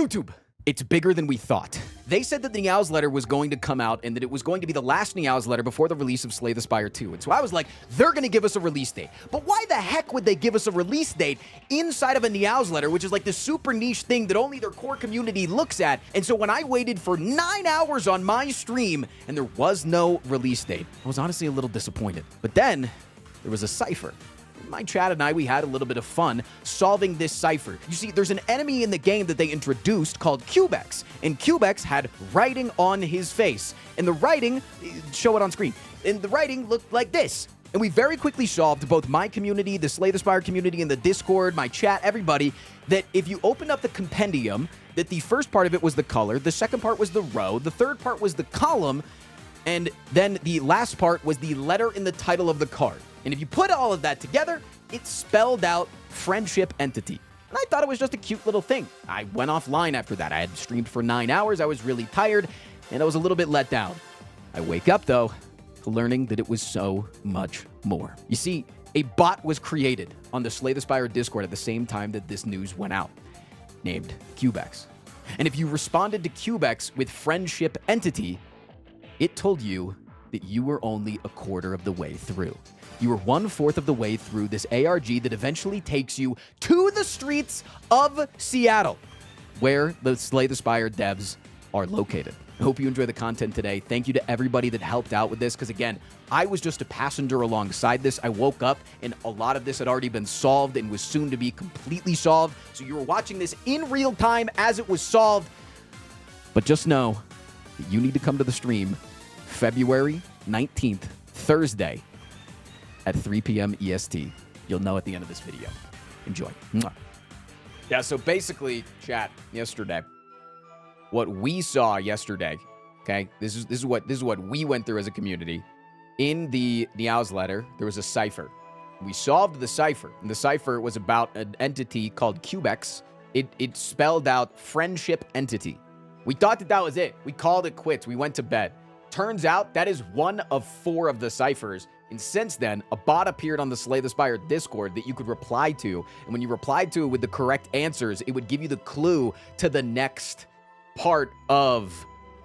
YouTube, it's bigger than we thought. They said that the Niao's letter was going to come out and that it was going to be the last Niao's letter before the release of Slay the Spire 2. And so I was like, they're going to give us a release date. But why the heck would they give us a release date inside of a Niao's letter, which is like this super niche thing that only their core community looks at? And so when I waited for 9 hours on my stream and there was no release date, I was honestly a little disappointed. But then there was a cipher. My chat and I, we had a little bit of fun solving this cipher. You see, there's an enemy in the game that they introduced called Cubex, and Cubex had writing on his face. And the writing, show it on screen, and the writing looked like this. And we very quickly solved, both my community, the Slay the Spire community, and the Discord, my chat, everybody, that if you open up the compendium, that the first part of it was the color, the second part was the row, the third part was the column, and then the last part was the letter in the title of the card. And if you put all of that together, it spelled out friendship entity. And I thought it was just a cute little thing. I went offline after that. I had streamed for 9 hours. I was really tired, and I was a little bit let down. I wake up, though, learning that it was so much more. You see, a bot was created on the Slay the Spire Discord at the same time that this news went out, named Cubex. And if you responded to Cubex with friendship entity, it told you that you were only a quarter of the way through. You were 1/4 of the way through this ARG that eventually takes you to the streets of Seattle, where the Slay the Spire devs are located. I hope you enjoy the content today. Thank you to everybody that helped out with this, because again, I was just a passenger alongside this. I woke up and a lot of this had already been solved and was soon to be completely solved. So you were watching this in real time as it was solved. But just know that you need to come to the stream February 19th, Thursday, at 3 p.m. EST. You'll know at the end of this video. Enjoy. Mwah. Yeah, so basically, chat, yesterday, what we saw yesterday, okay, this is what we went through as a community. In the Niao's letter, there was a cipher. We solved the cipher, and the cipher was about an entity called Cubex. It spelled out friendship entity. We thought that was it. We called it quits. We went to bed. Turns out that is one of 4 of the ciphers. And since then, a bot appeared on the Slay the Spire Discord that you could reply to. And when you replied to it with the correct answers, it would give you the clue to the next part of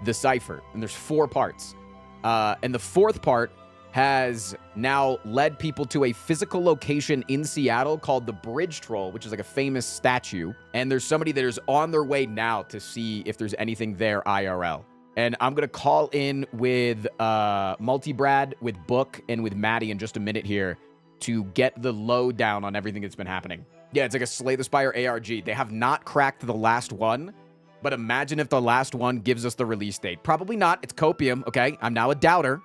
the cipher. And there's 4 parts. And the 4th part has now led people to a physical location in Seattle called the Bridge Troll, which is like a famous statue. And there's somebody that is on their way now to see if there's anything there IRL. And I'm going to call in with Multi-Brad, with Book, and with Maddie in just a minute here to get the lowdown on everything that's been happening. Yeah, it's like a Slay the Spire ARG. They have not cracked the last one, but imagine if the last one gives us the release date. Probably not. It's copium, okay? I'm now a doubter.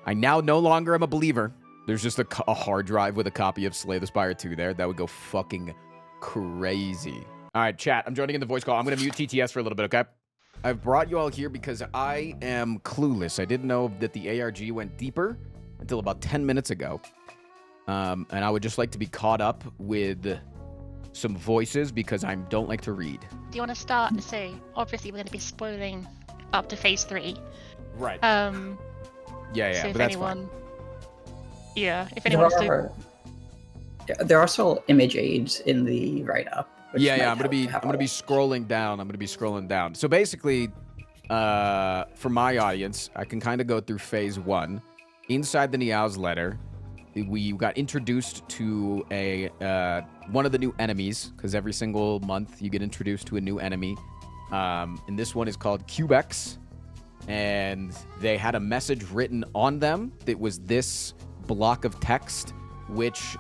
I now no longer am a believer. There's just a hard drive with a copy of Slay the Spire 2 there. That would go fucking crazy. All right, chat. I'm joining in the voice call. I'm going to mute TTS for a little bit, okay? I've brought you all here because I am clueless. I didn't know that the ARG went deeper until about 10 minutes ago. And I would just like to be caught up with some voices because I don't like to read. Do you want to start? So, obviously, we're going to be spoiling up to phase 3. Right. Yeah, so if but that's anyone... fine. Yeah, if anyone wants to... Yeah, there are also image aids in the write-up. Yeah, I'm gonna be scrolling down. So basically, for my audience, I can kind of go through phase 1. Inside the Niao's letter, we got introduced to one of the new enemies, because every single month you get introduced to a new enemy. And this one is called Cubex, and they had a message written on them that was this block of text, which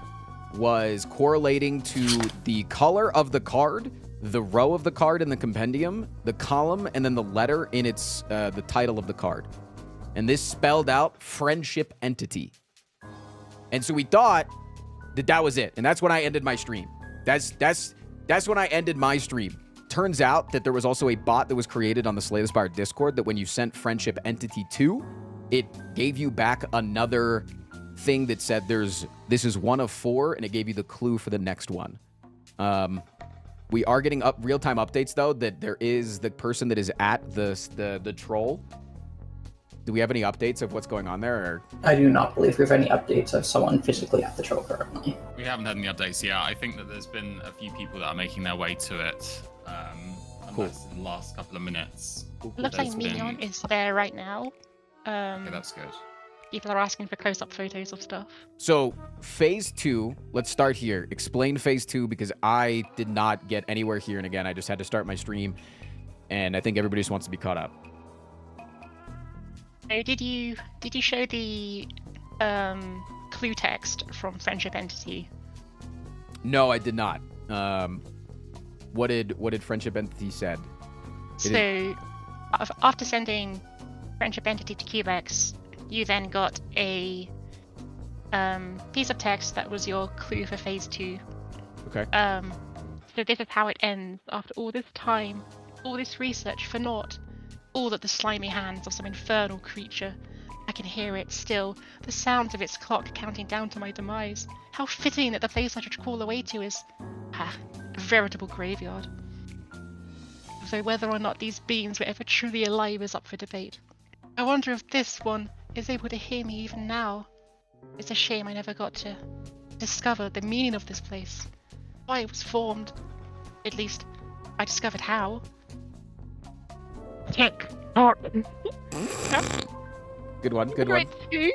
was correlating to the color of the card, the row of the card in the compendium, the column, and then the letter in its the title of the card. And this spelled out friendship entity. And so we thought that was it. And that's when I ended my stream. That's when I ended my stream. Turns out that there was also a bot that was created on the Slay the Spire Discord that when you sent friendship entity 2, it gave you back another thing that said this is one of 4, and it gave you the clue for the next one. We are getting real-time updates though that there is the person that is at the troll. Do we have any updates of what's going on there? Or? I do not believe we have any updates of someone physically at the troll currently. We haven't had any updates yet. I think that there's been a few people that are making their way to it. Cool. in the last couple of minutes. Looks like There's Mignon been- is there right now. Okay, that's good. People are asking for close-up photos of stuff. So, phase 2, let's start here. Explain phase 2 because I did not get anywhere here. And again, I just had to start my stream. And I think everybody just wants to be caught up. So did you show the clue text from Friendship Entity? No, I did not. What did Friendship Entity said? So after sending Friendship Entity to Cubex, you then got a piece of text that was your clue for phase 2. Okay. So this is how it ends after all this time, all this research for naught. All at the slimy hands of some infernal creature. I can hear it still, the sounds of its clock counting down to my demise. How fitting that the place I should crawl away to is a veritable graveyard. Though whether or not these beings were ever truly alive is up for debate. I wonder if this one is able to hear me even now. It's a shame I never got to discover the meaning of this place, why it was formed. At least, I discovered how. Tick tock. Good one. Good one. Right, 2.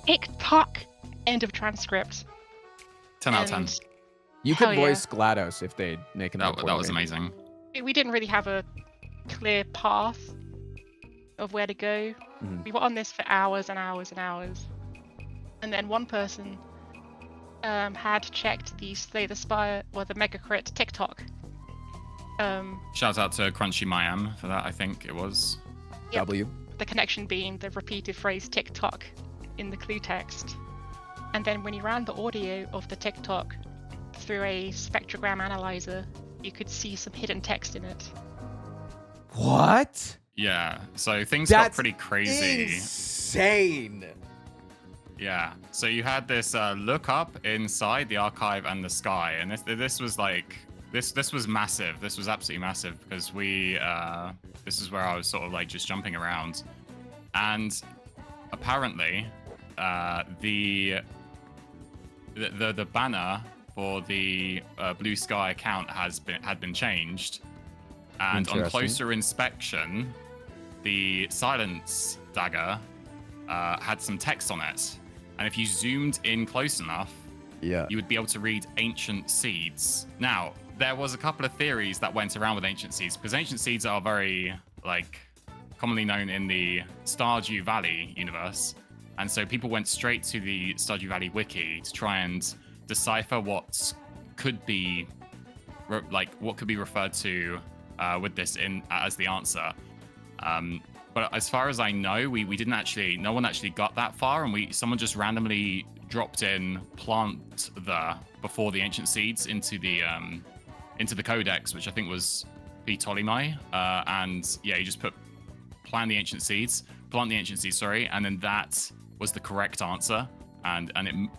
Tick tock. End of transcript. 10 out of 10. And You could Hell yeah. voice GLaDOS if they make an That was amazing. we didn't really have a clear path of where to go. Mhm. We were on this for hours and hours and hours. And then one person had checked the Slay the Spire, or the Mega Crit TikTok. Shout out to Crunchy Mayam for that, I think it was. Yep. W. The connection being the repeated phrase TikTok in the clue text. And then when you ran the audio of the TikTok through a spectrogram analyzer, you could see some hidden text in it. What? Yeah, so things got That's pretty crazy. insane. Yeah, so you had this look up inside the archive and the sky, and this was like this was massive. This was absolutely massive because this is where I was sort of like just jumping around, and apparently the banner for the Blue Sky account had been changed, and on Interesting. closer inspection, the silence dagger had some text on it, and if you zoomed in close enough, Yeah. you would be able to read Ancient Seeds. Now, there was a couple of theories that went around with Ancient Seeds, because Ancient Seeds are very, like, commonly known in the Stardew Valley universe, and so people went straight to the Stardew Valley wiki to try and decipher what could be, what could be referred to with this as the answer. But as far as I know, no one actually got that far, and someone just randomly dropped in plant before the ancient seeds into the codex, which I think was Ptolemai, and yeah, you just plant the ancient seeds, sorry, and then that was the correct answer, and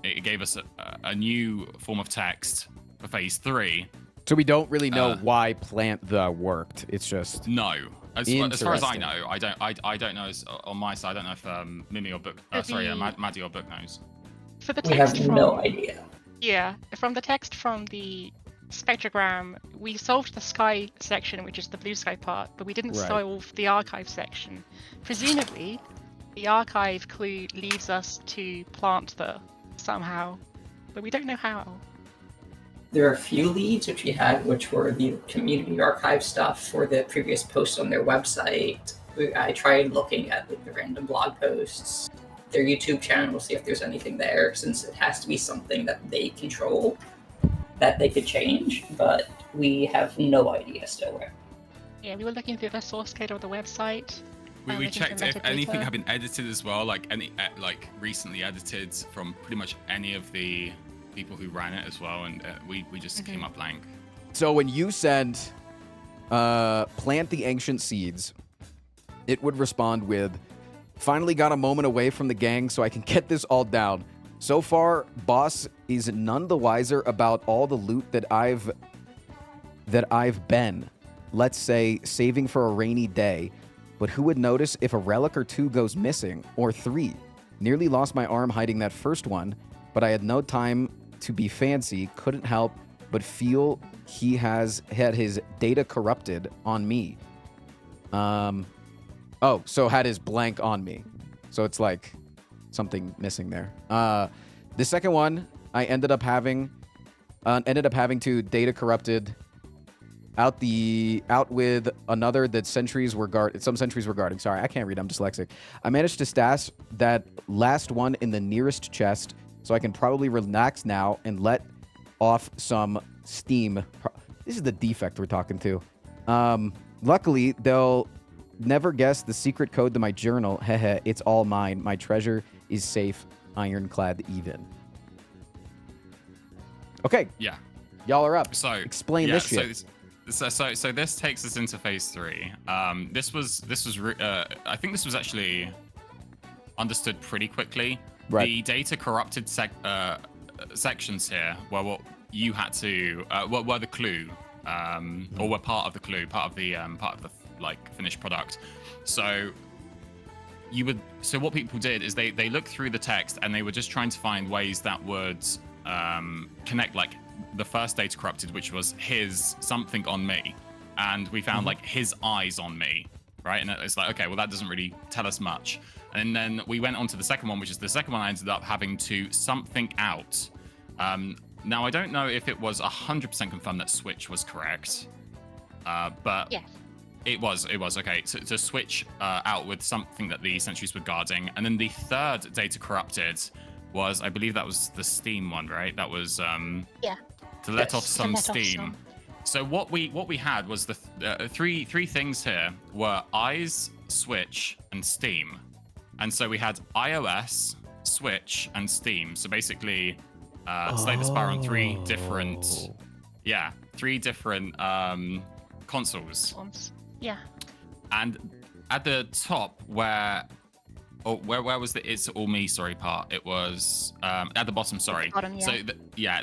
it gave us a new form of text for phase 3. So we don't really know why plant the worked. It's just No. As far as I Interesting. know, I don't know on my side. I don't know if Mimi or Book, Maddie or Book knows. For the We text have from, no idea. Yeah, from the text from the spectrogram, we solved the sky section, which is the blue sky part, but we didn't Right. solve the archive section. Presumably, the archive clue leads us to plant the somehow, but we don't know how. There are a few leads which we had, which were the community archive stuff for the previous posts on their website. I tried looking at the random blog posts, their YouTube channel, to see if there's anything there, since it has to be something that they control, that they could change, but we have no idea still where. Yeah, we were looking through the source code of the website. We looking for checked if metadata. anything had been edited as well, like any recently edited from pretty much any of the people who ran it as well, and we just came up blank. so when you send plant the ancient seeds, it would respond with, finally got a moment away from the gang so I can get this all down. So far, boss is none the wiser about all the loot that I've been, let's say, saving for a rainy day. But who would notice if a relic or 2 goes missing, or 3? Nearly lost my arm hiding that first one, but I had no time to be fancy, couldn't help but feel he has had his data corrupted on me. Oh, so had his blank on me. So it's like something missing there. The second one, I ended up having to data corrupted out with another that some sentries were guarding. Sorry, I can't read. I'm dyslexic. I managed to stash that last one in the nearest chest, so I can probably relax now and let off some steam. This is the defect we're talking to. Luckily, they'll never guess the secret code to my journal. Heh, it's all mine. My treasure is safe, ironclad even. Okay. Yeah. Y'all are up. So explain this shit. So this takes us into phase 3. This was I think this was actually understood pretty quickly. Right. The data corrupted sections here were what you had to were the clue, or were part of the clue, part of the like finished product. So what people did is they looked through the text and they were just trying to find ways that would connect, like the first data corrupted, which was his something on me, and we found like his eyes on me, right? And it's like, okay, well that doesn't really tell us much. And then we went on to the second one, which is the second one I ended up having to something out. Now I don't know if it was 100% confirmed that switch was correct, but Yes. It was okay to switch out with something that the sentries were guarding. And then the third data corrupted was, I believe that was the steam one, right? That was Yeah. to let Yes. off some To let off steam. some. So what we had was the three things here were eyes, switch, and steam. And so we had iOS, switch, and steam. So basically, Slay the Spire on three different consoles. Yeah. And at the top where was the it's all me part? It was at the bottom, sorry. Bottom, yeah.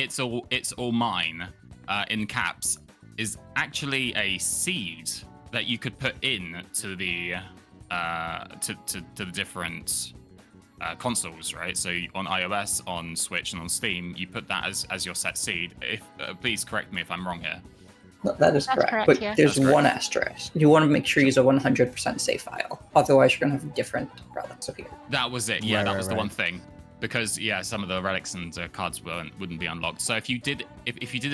So it's all mine in caps is actually a seed that you could put in to the to the different consoles, right? So on iOS, on Switch, and on Steam, you put that as your set seed. If please correct me if I'm wrong here. No, that is That's correct, correct, but yeah. there's That's correct. one asterisk. You want to make sure you use a 100% save file. Otherwise, you're going to have different relics appear. That was it. Yeah, Right, that right, was the right. one thing. Because some of the relics and cards wouldn't be unlocked. So if you did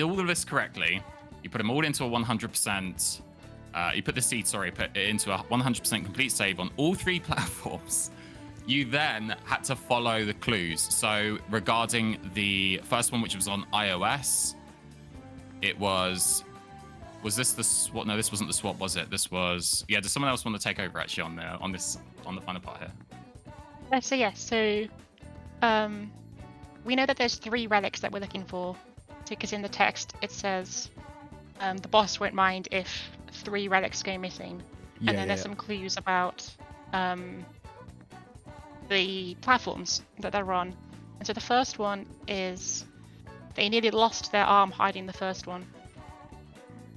all of this correctly, you put them all into a 100%. You put the seed, put it into a 100% complete save on all 3 platforms. You then had to follow the clues. So regarding the first one, which was on iOS, it was this the swap? No, this wasn't the swap, was it? This was Does someone else want to take over actually on the final part here? So yes, so we know that there's 3 relics that we're looking for, because in the text it says the boss won't mind if 3 relics go missing, and then there's some clues about the platforms that they're on. And so the first one is they nearly lost their arm hiding the first one.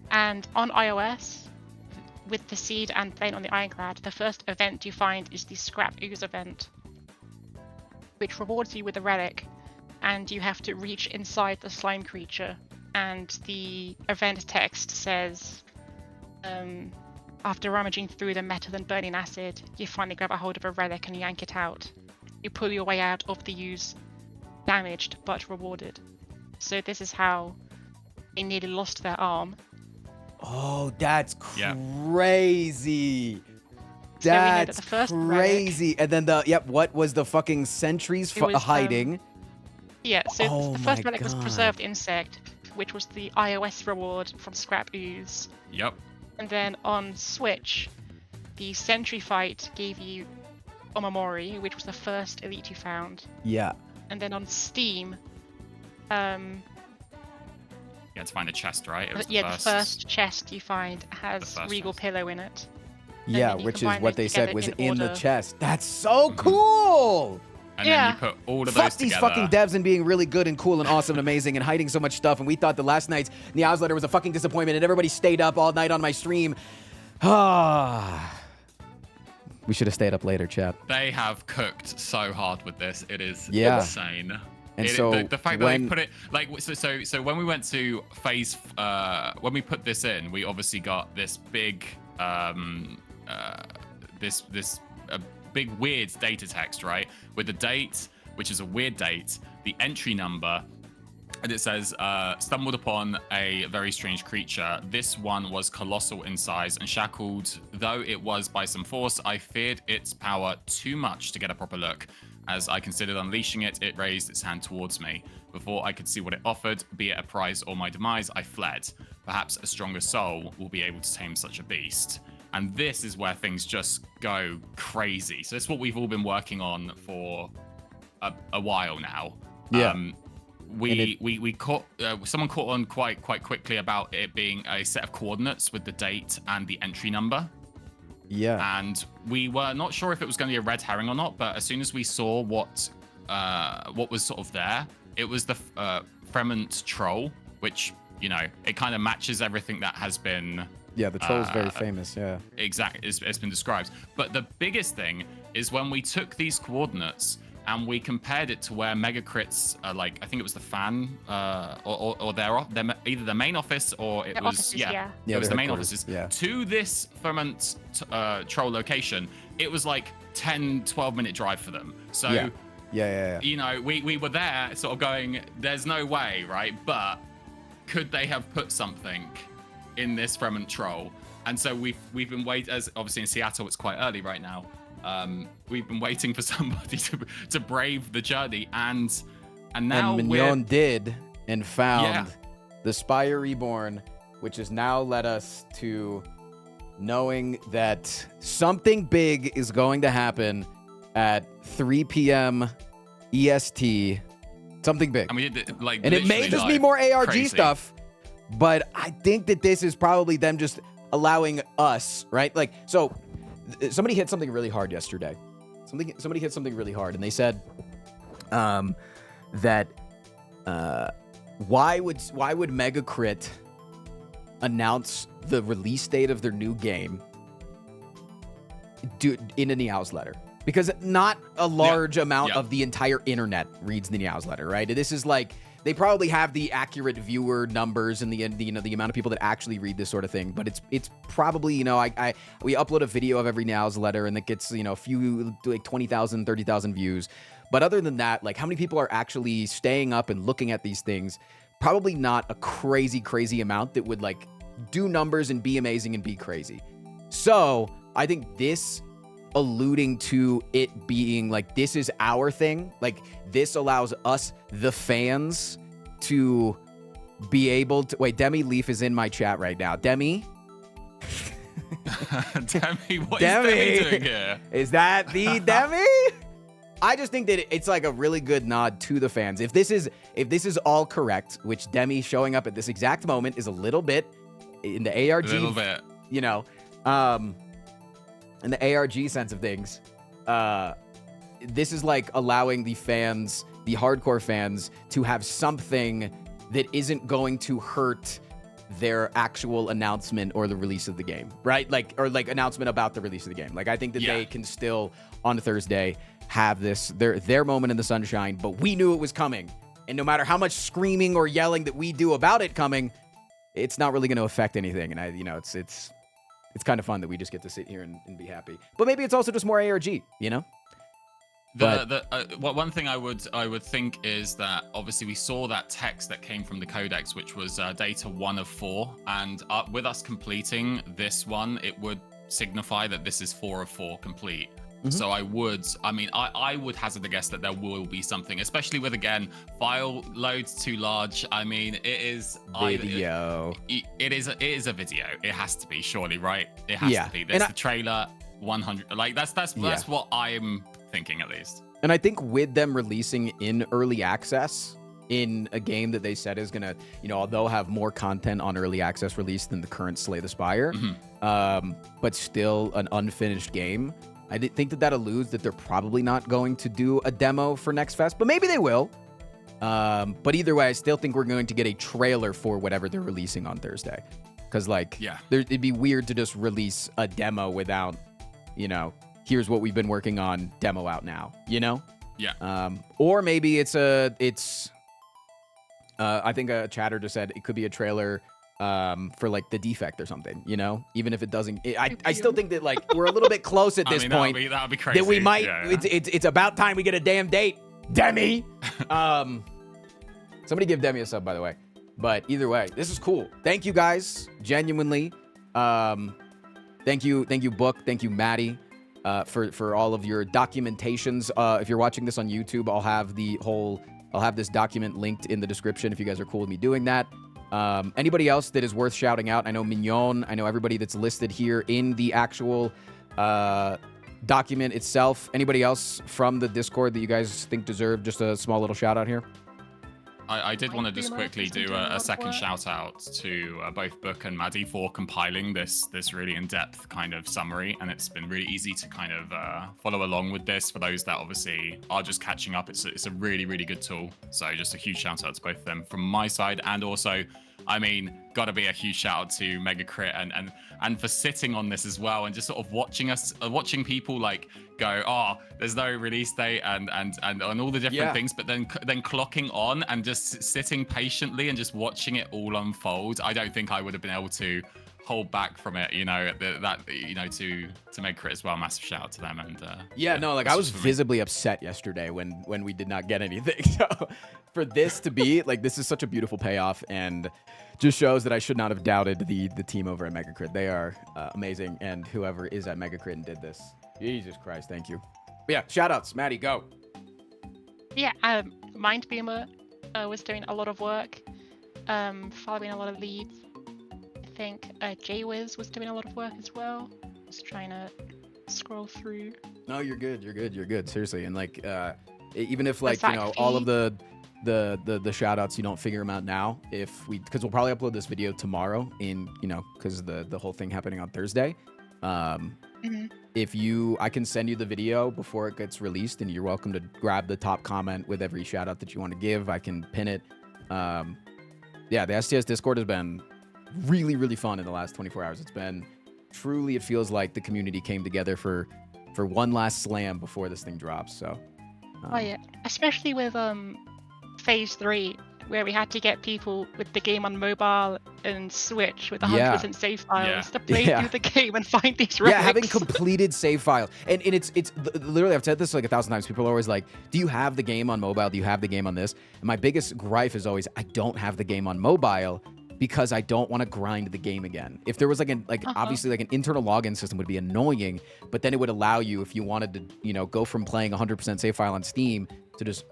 And on iOS, with the seed and playing on the ironclad, the first event you find is the Scrap Ooze event, which rewards you with a relic, and you have to reach inside the slime creature. And the event text says, after rummaging through the metal and burning acid, you finally grab a hold of a relic and yank it out. You pull your way out of the ooze, damaged but rewarded. So this is how they nearly lost their arm. Oh, that's Yeah. crazy. So we know that That's the first crazy. And then what was the fucking sentries It was, hiding? Yeah, so Oh the first my relic was God. Preserved Insect, which was the iOS reward from Scrap Ooze. Yep. And then on Switch, the Sentry Fight gave you Omamori, which was the first elite you found. Yeah. And then on Steam, You had to find a chest, right? It was the first chest you find has first Regal chest. Pillow in it. Yeah, then you which is combine what those they said together was in in the order. chest. That's so cool. And Yeah. then you put all of Fuck those these together. fucking devs and being really good and cool and awesome and amazing and hiding so much stuff. And we thought the last night's Niao's letter was a fucking disappointment and everybody stayed up all night on my stream. Ah. We should have stayed up later, chat. They have cooked so hard with this. It is Yeah. insane. And so the fact that they put it like so when we went to phase when we put this in, we obviously got this big this big weird data text, right, with the date, which is a weird date, the entry number, and it says stumbled upon a very strange creature. This one was colossal in size and shackled, though it was by some force. I feared its power too much to get a proper look. As I considered unleashing it, it raised its hand towards me. Before I could see what it offered, be it a prize or my demise, I fled. Perhaps a stronger soul will be able to tame such a beast. And this is where things just go crazy. So it's what we've all been working on for a while now. Yeah. We caught someone caught on quite quickly about it being a set of coordinates with the date and the entry number. Yeah. And we were not sure if it was going to be a red herring or not, but as soon as we saw what was sort of there, it was the Fremont troll, which, you know, it kind of matches everything that has been. Yeah, the troll is very famous. Yeah. Exactly, it's been described. But the biggest thing is when we took these coordinates and we compared it to where Mega Crits, like I think it was the fan, or their either the main office or it Their was offices, it Yeah, was their the main headquarters, offices yeah. to this Fremont troll location. It was like 10-12 minute drive for them. So Yeah. you know, we were there sort of going, there's no way, right? But could they have put something in this Fremont troll? And so we've been waiting, as obviously in Seattle it's quite early right now. We've been waiting for somebody to brave the journey, and now and Mignon did and found the Spire Reborn, which has now led us to knowing that something big is going to happen at 3 p.m. EST. Something big. and we did it, like, And it may literally just be live. more ARG Crazy. stuff, but I think that this is probably them just allowing us, right? Like, so somebody hit something really hard yesterday. Somebody hit something really hard, and they said that why would Mega Crit announce the release date of their new game in a Niao's letter? Because not a large amount of the entire internet reads the Niao's letter, right? This is like, they probably have the accurate viewer numbers and the amount of people that actually read this sort of thing, but it's probably, you know, we upload a video of every Niao's letter and it gets, you know, a few, like 20,000, 30,000 views. But other than that, like, how many people are actually staying up and looking at these things? Probably not a crazy amount that would like do numbers and be amazing and be crazy. So I think this alluding to it being like, this is our thing. Like, this allows us, the fans, to be able to... Wait, Demi Leaf is in my chat right now. Demi? Demi, what is Demi doing here? Is that the Demi? I just think that it's like a really good nod to the fans. If this is all correct, which Demi showing up at this exact moment is a little bit in the ARG, A little bit. You know, in the ARG sense of things, this is like allowing the fans, the hardcore fans, to have something that isn't going to hurt their actual announcement or the release of the game, right? Like, or like announcement about the release of the game. Like, I think that they can still on Thursday have this their moment in the sunshine, but we knew it was coming, and no matter how much screaming or yelling that we do about it coming, it's not really going to affect anything. And it's kind of fun that we just get to sit here and be happy. But maybe it's also just more ARG, you know? One thing I would think is that obviously we saw that text that came from the codex, which was data 1 of 4, and with us completing this one, it would signify that this is 4 of 4 complete. Mm-hmm. So I would hazard a guess that there will be something, especially with, again, file loads too large. I mean, it is video. It is a video. It has to be, surely, right? It has to be. There's the trailer 100. Like that's what I'm thinking, at least. And I think with them releasing in early access in a game that they said is gonna, you know, although have more content on early access release than the current Slay the Spire, but still an unfinished game, I think that alludes that they're probably not going to do a demo for Next Fest, but maybe they will. But either way, I still think we're going to get a trailer for whatever they're releasing on Thursday. Because, like, it'd be weird to just release a demo without, you know, here's what we've been working on, demo out now, you know? Yeah. Or maybe it's I think a chatter just said it could be a trailer for like the defect or something, you know, even if it doesn't. I still think that like we're a little bit close at this point. That would be crazy. That we might. Yeah. It's about time we get a damn date, Demi. Somebody give Demi a sub, by the way. But either way, this is cool. Thank you guys, genuinely. Thank you, Book. Thank you, Maddie, for all of your documentations. If you're watching this on YouTube, I'll have this document linked in the description if you guys are cool with me doing that. Anybody else that is worth shouting out? I know Mignon. I know everybody that's listed here in the actual document itself. Anybody else from the Discord that you guys think deserve just a small little shout out here? I did want to just quickly do a second shout out to both Book and Maddie for compiling this really in-depth kind of summary, and it's been really easy to kind of follow along with this for those that obviously are just catching up. It's a really, really good tool. So just a huge shout out to both of them from my side, and also, I mean, gotta be a huge shout out to Megacrit and for sitting on this as well, and just sort of watching people like go, oh, there's no release date and all the different things, but then clocking on and just sitting patiently and just watching it all unfold. I don't think I would have been able to hold back from it, you know, to make Crit as well. Massive shout out to them. And I was visibly upset yesterday when we did not get anything. So for this to be like, this is such a beautiful payoff, and just shows that I should not have doubted the team over at Megacrit. They are amazing, and whoever is at Megacrit and did this, Jesus Christ, thank you. But yeah, shout outs, Maddie, go. Yeah, Mindbeamer was doing a lot of work, following a lot of leads. I think JWiz was doing a lot of work as well. Just trying to scroll through. No, you're good. Seriously, and like, even if like, you know, all of the shout outs, you don't figure them out now, because we'll probably upload this video tomorrow because the whole thing happening on Thursday. I can send you the video before it gets released, and you're welcome to grab the top comment with every shout out that you want to give. I can pin it. The STS Discord has been really, really fun in the last 24 hours. It's been truly, it feels like the community came together for one last slam before this thing drops. So especially with phase 3, where we had to get people with the game on mobile and Switch with 100% save files to play through the game and find these relics. Yeah, having completed save files. And it's literally, I've said this like 1,000 times. People are always like, do you have the game on mobile? Do you have the game on this? And my biggest gripe is always, I don't have the game on mobile because I don't want to grind the game again. If there was obviously like an internal login system would be annoying, but then it would allow you, if you wanted to, you know, go from playing 100% save file on Steam to just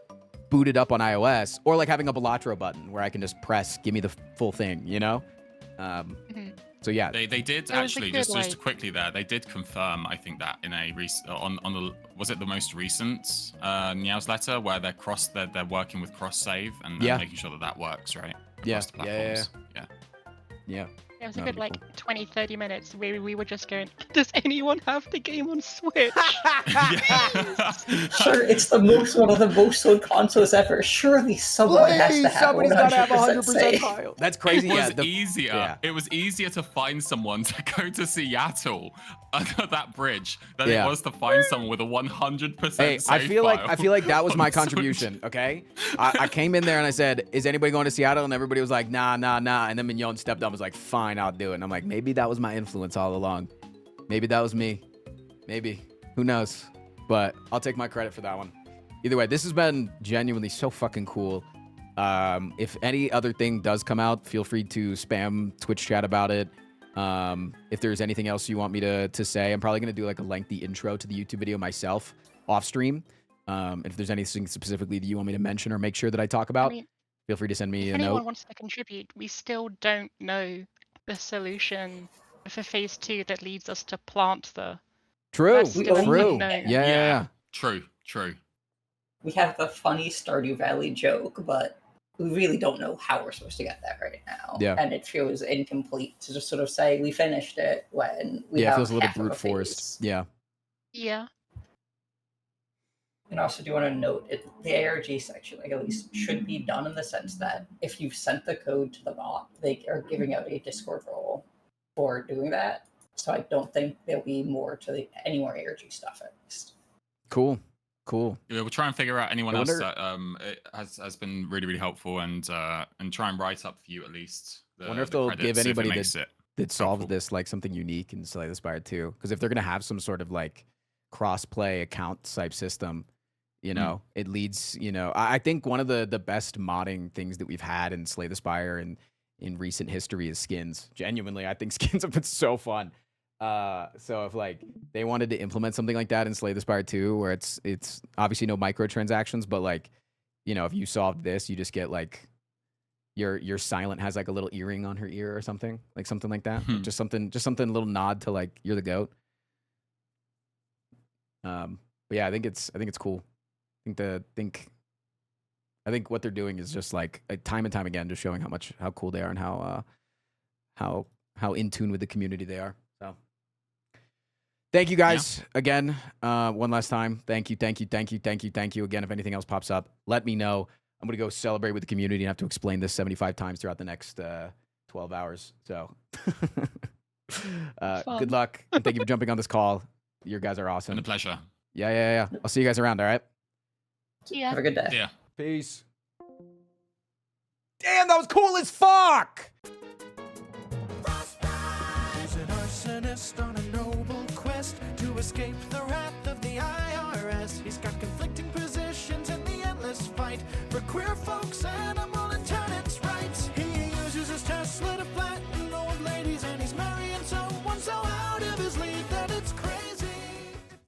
boot it up on iOS, or like having a Balatro button where I can just press, give me the full thing, you know? So yeah. They did actually, just quickly there, they did confirm, I think, that in a was it the most recent newsletter where they're working with cross save and making sure that works, right? Across the platforms. Yeah. It was a good 20-30 minutes where we were just going, does anyone have the game on Switch? Sure, it's one of the most sold consoles ever. Surely someone has to have somebody's got to have 100% save. file. That's crazy. It was easier. It was easier to find someone to go to Seattle under that bridge than it was to find someone with a 100% save I feel file like that was my contribution. Okay, I came in there and I said, "Is anybody going to Seattle?" And everybody was like, "Nah." And then Mignon stepped up and was like, "Fine, I'll do it." And I'm like, maybe that was my influence all along. Maybe that was me. Maybe. Who knows? But I'll take my credit for that one. Either way, this has been genuinely so fucking cool. If any other thing does come out, feel free to spam Twitch chat about it. If there's anything else you want me to say, I'm probably going to do like a lengthy intro to the YouTube video myself off stream. If there's anything specifically that you want me to mention or make sure that I talk about, feel free to send me a note. If anyone wants to contribute, we still don't know the solution for phase 2 that leads us to plant the... True. Yeah. True. We have the funny Stardew Valley joke, but we really don't know how we're supposed to get that right now. Yeah. And it feels incomplete to just sort of say we finished it when we have it feels a little half brute of a phase. forced. Yeah. And also do want to note the ARG section, like, at least should be done in the sense that if you've sent the code to the bot, they are giving out a Discord role for doing that. So I don't think there'll be any more ARG stuff at least. Cool. Cool. Yeah, we'll try and figure out anyone I else wonder- that it has been really, really helpful and try and write up for you at least. I wonder if they'll give anybody that solves helpful. this like something unique in Slay the Spire 2. Because if they're gonna have some sort of like cross-play account type system, you know, it leads, you know, I think one of the best modding things that we've had in Slay the Spire and in recent history is skins. Genuinely, I think skins have been so fun. So if like they wanted to implement something like that in Slay the Spire 2, where it's obviously no microtransactions, but like, you know, if you solved this, you just get like your silent has like a little earring on her ear or something like that. Like, just something a little nod to like you're the goat. But yeah, I think it's cool. I think what they're doing is just like time and time again, just showing how cool they are and how in tune with the community they are. So thank you guys again. One last time. Thank you again. If anything else pops up, let me know. I'm gonna go celebrate with the community and have to explain this 75 times throughout the next 12 hours. So good luck and thank you for jumping on this call. You guys are awesome. Been a pleasure. Yeah. I'll see you guys around. All right. Yeah. Have a good day. Yeah. Peace. Damn, that was cool as fuck. He's an arsonist on a noble quest to escape the wrath of the IRS. He's got conflicting positions in the endless fight for queer folks and